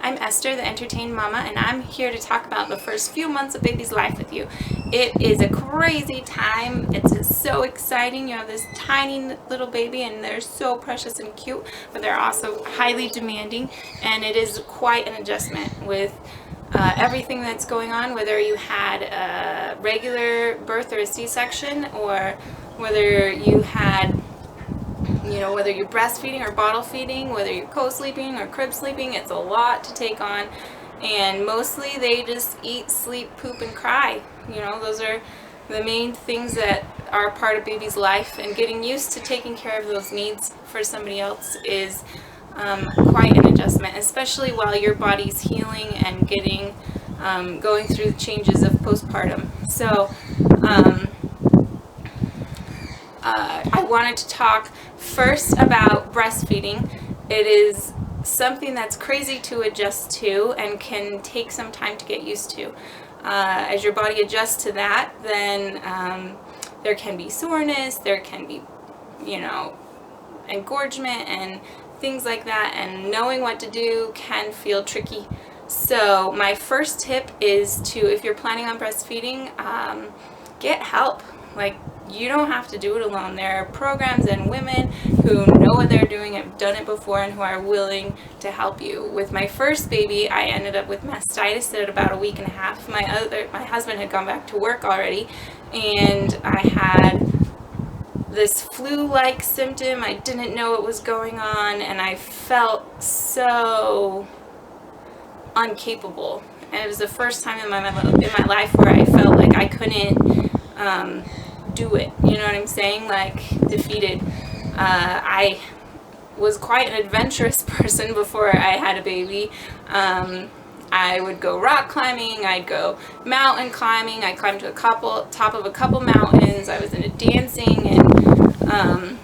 I'm Esther, the Entertained Mama, and I'm here to talk about the first few months of baby's life with you. It is a crazy time. It's so exciting. You have this tiny little baby and they're so precious and cute, but they're also highly demanding, and it is quite an adjustment with everything that's going on, whether you had a regular birth or a C-section, or whether you had, whether you're breastfeeding or bottle feeding, whether you're co-sleeping or crib sleeping. It's a lot to take on, and mostly they just eat, sleep, poop, and cry. Those are the main things that are part of baby's life, and getting used to taking care of those needs for somebody else is quite an adjustment, especially while your body's healing and getting going through the changes of postpartum. So I wanted to talk first about breastfeeding. It is something that's crazy to adjust to and can take some time to get used to. As your body adjusts to that, then there can be soreness, there can be, engorgement and things like that, and knowing what to do can feel tricky. So my first tip is to, if you're planning on breastfeeding, get help. You don't have to do it alone. There are programs and women who know what they're doing, have done it before, and who are willing to help you. With my first baby, I ended up with mastitis at about a week and a half. My husband had gone back to work already, and I had this flu-like symptom. I didn't know what was going on, and I felt so incapable. And it was the first time in my life where I felt like I couldn't do it. You know what I'm saying? Defeated. I was quite an adventurous person before I had a baby. I would go rock climbing, I'd go mountain climbing, I climbed to top of a couple mountains, I was into dancing, and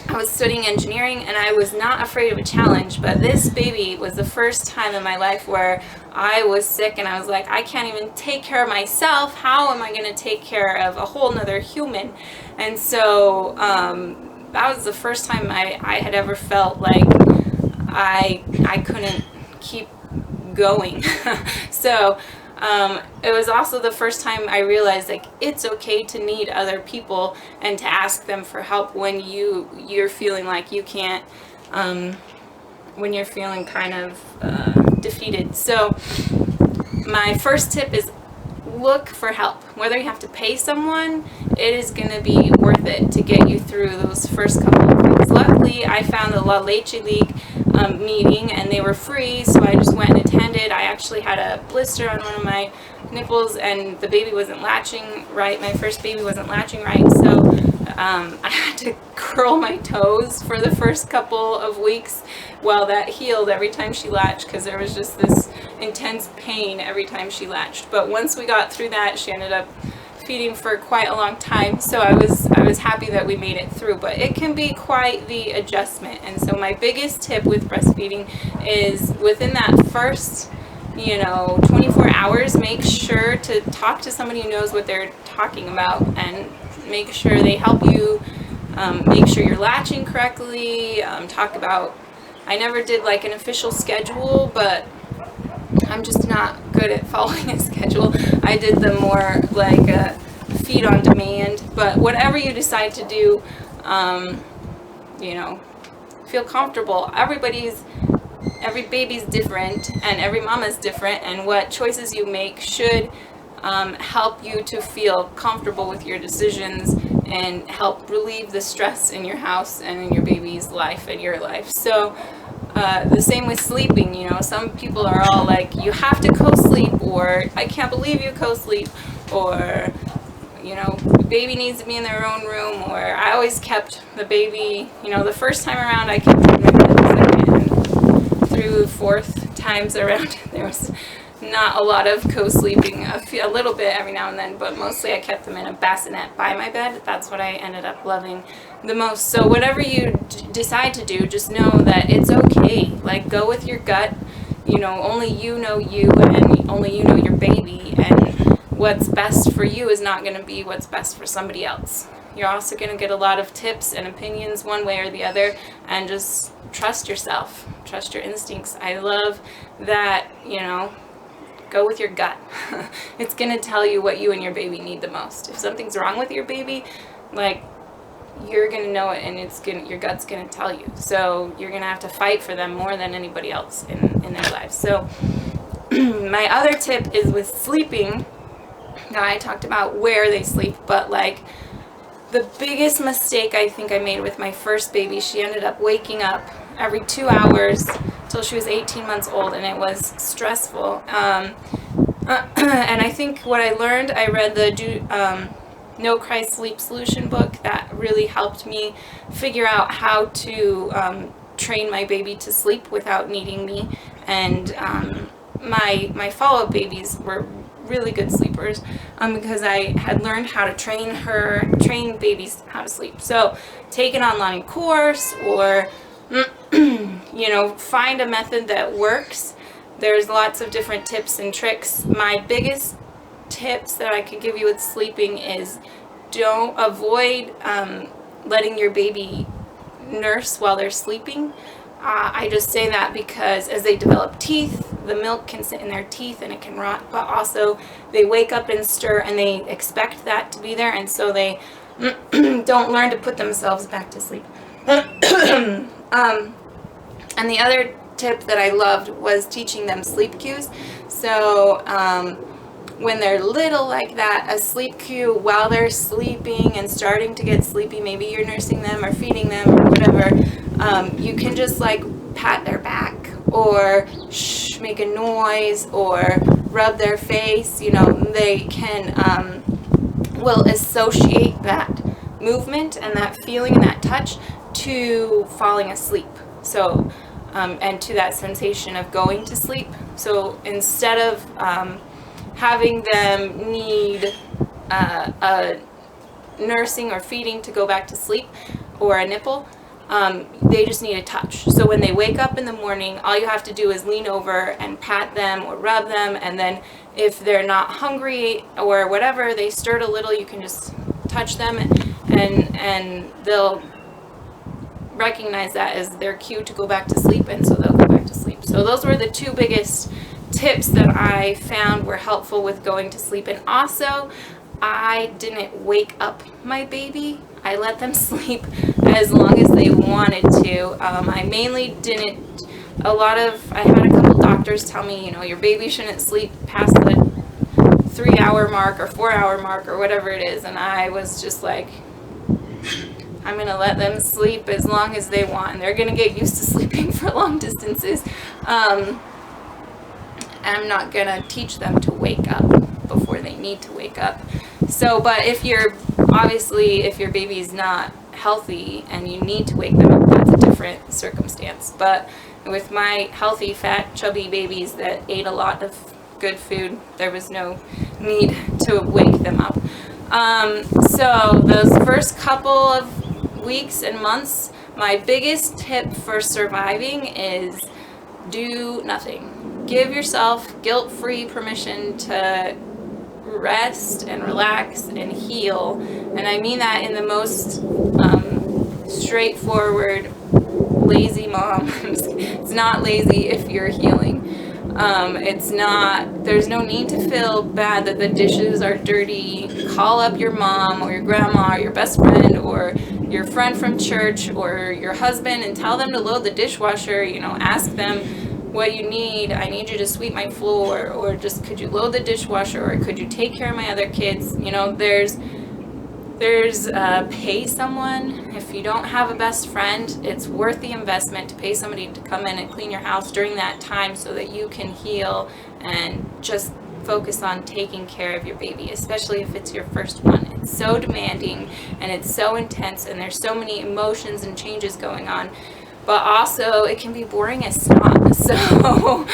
I was studying engineering, and I was not afraid of a challenge. But this baby was the first time in my life where I was sick, and I was like, I can't even take care of myself. How am I going to take care of a whole nother human? And so that was the first time I had ever felt like I couldn't keep going. So it was also the first time I realized it's okay to need other people and to ask them for help when you're feeling like you can't, when you're feeling kind of defeated. So my first tip is look for help. Whether you have to pay someone, it is going to be worth it to get you through those first couple of weeks. Luckily, I found the La Leche League meeting, and they were free, so I just went and attended. I actually had a blister on one of my nipples, and the baby wasn't latching right. My first baby wasn't latching right, so I had to curl my toes for the first couple of weeks while that healed every time she latched, because there was just this intense pain every time she latched. But once we got through that, she ended up feeding for quite a long time, so I was happy that we made it through. But it can be quite the adjustment, and so my biggest tip with breastfeeding is within that first 24 hours, make sure to talk to somebody who knows what they're talking about, and make sure they help you make sure you're latching correctly. Talk about, I never did an official schedule, but I'm just not good at following a schedule. I did them more feed on demand. But whatever you decide to do, feel comfortable. Every baby's different, and every mama's different, and what choices you make should help you to feel comfortable with your decisions and help relieve the stress in your house and in your baby's life and your life. So the same with sleeping. Some people are all like, you have to co-sleep, or I can't believe you co-sleep, or baby needs to be in their own room. Or I always kept the baby, the first time around I kept him in the second, and through fourth times around there was not a lot of co-sleeping, a little bit every now and then, but mostly I kept them in a bassinet by my bed. That's what I ended up loving the most. So whatever you decide to do, just know that it's okay. Go with your gut. Only you know you, and only you know your baby, and what's best for you is not going to be what's best for somebody else. You're also going to get a lot of tips and opinions one way or the other, and just trust yourself, trust your instincts. I love that, you know, go with your gut. It's going to tell you what you and your baby need the most. If something's wrong with your baby, like, you're going to know it, and your gut's going to tell you. So you're going to have to fight for them more than anybody else in their lives. So my other tip is with sleeping. Now, I talked about where they sleep, but like, the biggest mistake I think I made with my first baby, she ended up waking up every 2 hours till she was 18 months old, and it was stressful. And I think what I learned, I read the No Cry Sleep Solution book that really helped me figure out how to train my baby to sleep without needing me. And my follow-up babies were really good sleepers because I had learned how to train babies how to sleep. So take an online course, or you know, find a method that works. There's lots of different tips and tricks. My biggest tips that I could give you with sleeping is don't avoid letting your baby nurse while they're sleeping. I just say that because as they develop teeth, the milk can sit in their teeth and it can rot, but also they wake up and stir and they expect that to be there, and so they don't learn to put themselves back to sleep. And the other tip that I loved was teaching them sleep cues. So when they're little like that, a sleep cue while they're sleeping and starting to get sleepy, maybe you're nursing them or feeding them or whatever, you can just like pat their back, or make a noise, or rub their face. You know, they can will associate that movement and that feeling and that touch to falling asleep. So and to that sensation of going to sleep. So instead of having them need a nursing or feeding to go back to sleep, or a nipple, they just need a touch. So when they wake up in the morning, all you have to do is lean over and pat them or rub them, and then if they're not hungry or whatever, they stirred a little, you can just touch them, and they'll recognize that as their cue to go back to sleep, and so they'll go back to sleep. So those were the two biggest tips that I found were helpful with going to sleep. And also, I didn't wake up my baby. I let them sleep as long as they wanted to. I mainly didn't, I had a couple doctors tell me, you know, your baby shouldn't sleep past the 3-hour mark or 4-hour mark or whatever it is. And I was just like, I'm going to let them sleep as long as they want. And they're going to get used to sleeping for long distances. I'm not going to teach them to wake up before they need to wake up. So, but if your baby is not healthy and you need to wake them up, that's a different circumstance. But with my healthy, fat, chubby babies that ate a lot of good food, there was no need to wake them up. So those first couple of weeks and months, my biggest tip for surviving is do nothing. Give yourself guilt-free permission to rest and relax and heal. And I mean that in the most straightforward, lazy mom. It's not lazy if you're healing. There's no need to feel bad that the dishes are dirty. Call up your mom or your grandma or your best friend or your friend from church or your husband and tell them to load the dishwasher. You know, ask them what you need. I need you to sweep my floor, or just could you load the dishwasher, or could you take care of my other kids? You know, there's pay someone. If you don't have a best friend, it's worth the investment to pay somebody to come in and clean your house during that time so that you can heal and just focus on taking care of your baby, especially if it's your first one. It's so demanding and it's so intense and there's so many emotions and changes going on, but also it can be boring as snot. So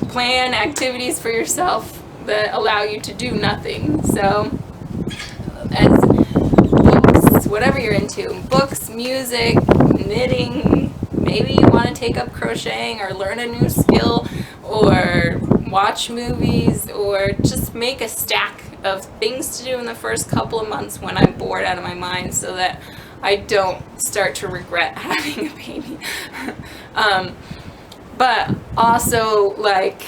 plan activities for yourself that allow you to do nothing. So as books, whatever you're into, books, music, knitting, maybe you want to take up crocheting or learn a new skill or watch movies or just make a stack of things to do in the first couple of months when I'm bored out of my mind, so that I don't start to regret having a baby. But also, like,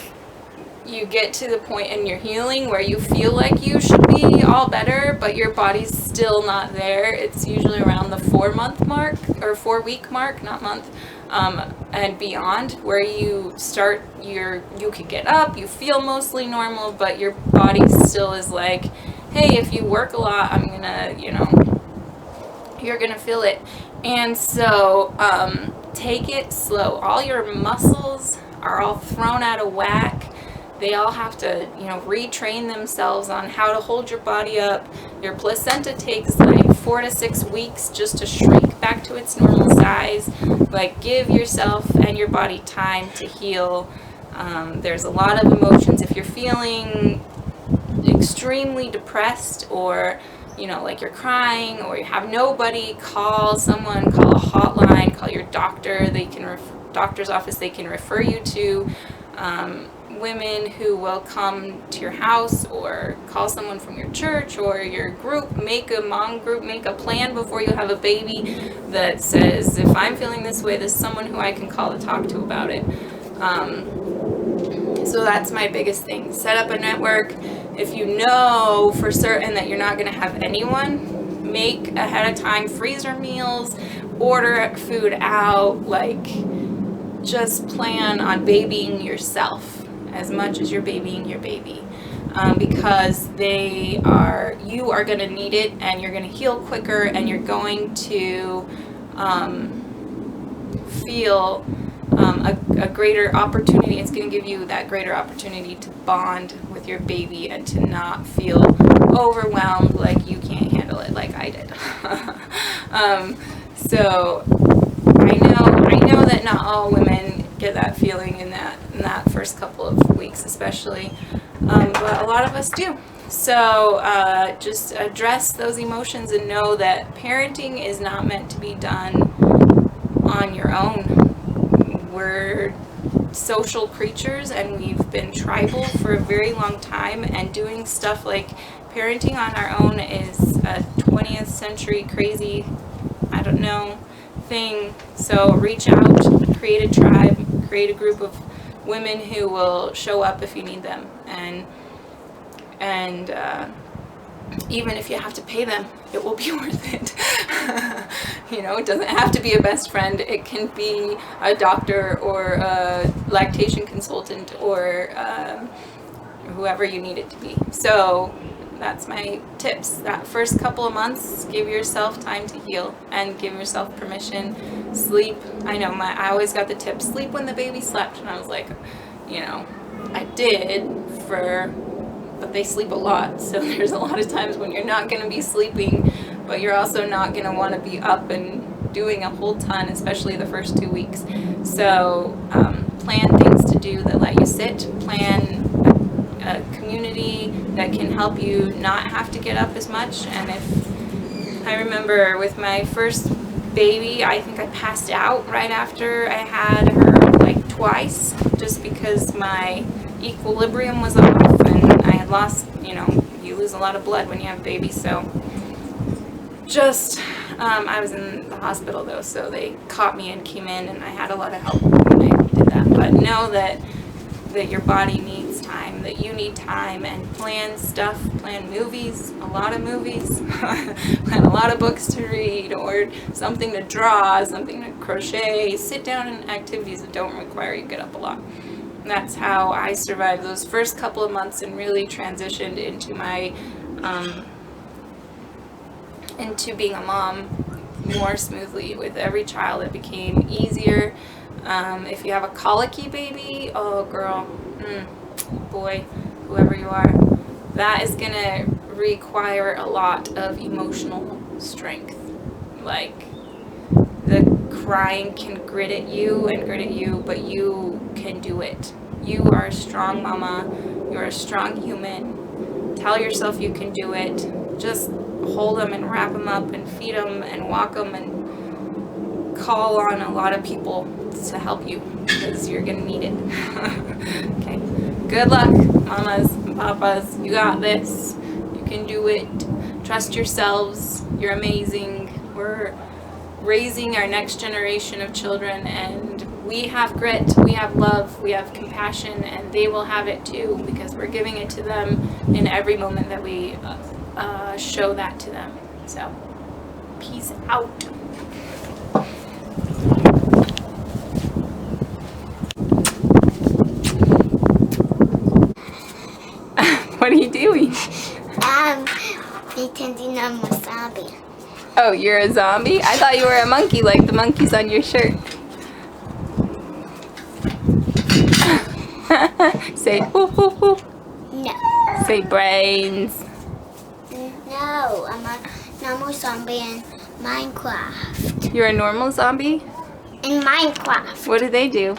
you get to the point in your healing where you feel like you should be all better, but your body's still not there. It's usually around the 4-month mark, or 4-week mark, not month, and beyond, where you start you could get up, you feel mostly normal, but your body still is like, hey, if you work a lot, I'm gonna, you're gonna feel it. And so take it slow. All your muscles are all thrown out of whack. They all have to, retrain themselves on how to hold your body up. Your placenta takes like 4 to 6 weeks just to shrink back to its normal size. Like, give yourself and your body time to heal. There's a lot of emotions. If you're feeling extremely depressed, or like you're crying, or you have nobody, call someone, call a hotline, call your doctor. Doctor's office they can refer you to. Women who will come to your house, or call someone from your church or your group. Make a mom group, make a plan before you have a baby that says, if I'm feeling this way, there's someone who I can call to talk to about it. So that's my biggest thing. Set up a network. If you know for certain that you're not going to have anyone, make ahead of time freezer meals, order food out, like, just plan on babying yourself as much as you're babying your baby, because you are going to need it, and you're going to heal quicker, and you're going to feel a greater opportunity. It's going to give you that greater opportunity to bond with your baby and to not feel overwhelmed like you can't handle it like I did. So I know that not all women get that feeling in that first couple of weeks especially, but a lot of us do. So just address those emotions and know that parenting is not meant to be done on your own. We're social creatures, and we've been tribal for a very long time, and doing stuff like parenting on our own is a 20th century crazy, I don't know, thing. So reach out, create a tribe, create a group of women who will show up if you need them, and even if you have to pay them, it will be worth it. It doesn't have to be a best friend. It can be a doctor, or a lactation consultant, or whoever you need it to be. So that's my tips. That first couple of months, give yourself time to heal, and give yourself permission. Sleep. I know I always got the tip, sleep when the baby slept, and I was like, I did but they sleep a lot, so there's a lot of times when you're not going to be sleeping, but you're also not going to want to be up and doing a whole ton, especially the first 2 weeks. So plan things to do that let you sit. Plan a community that can help you not have to get up as much. And if I remember with my first baby, I think I passed out right after I had her, like, twice, just because my equilibrium was off, and I had lost, you lose a lot of blood when you have a baby. So just I was in the hospital though, so they caught me and came in, and I had a lot of help when I did that. But know that your body needs time, that you need time, and plan stuff, plan movies, a lot of movies, plan a lot of books to read, or something to draw, something to crochet, sit down in activities that don't require you to get up a lot. And that's how I survived those first couple of months and really transitioned into my into being a mom more smoothly. With every child, it became easier. If you have a colicky baby, oh girl, boy, whoever you are, that is gonna require a lot of emotional strength. Like, the crying can grit at you, but you can do it. You are a strong mama. You're a strong human. Tell yourself you can do it. Just hold them and wrap them up and feed them and walk them, and call on a lot of people to help you, because you're gonna need it. Okay. Good luck, mamas and papas. You got this. can do it. Trust yourselves. You're amazing. We're raising our next generation of children, and we have grit, we have love, we have compassion, and they will have it too, because we're giving it to them in every moment that we show that to them. So, peace out. What are you doing? Pretending I'm a zombie. Oh, you're a zombie? I thought you were a monkey, like the monkeys on your shirt. Say woo woo woo. No. Say brains. No, I'm a normal zombie in Minecraft. You're a normal zombie? In Minecraft. What do they do?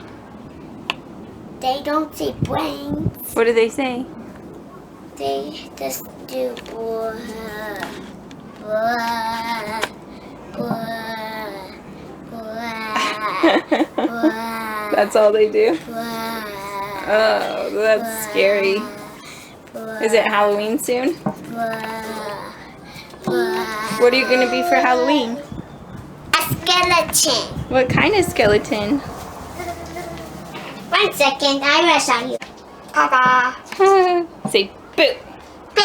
They don't say brains. What do they say? They just do That's all they do? Oh, that's scary. Is it Halloween soon? What are you going to be for Halloween? A skeleton. What kind of skeleton? 1 second, I will show you. Ta-da. Say boo. Boo.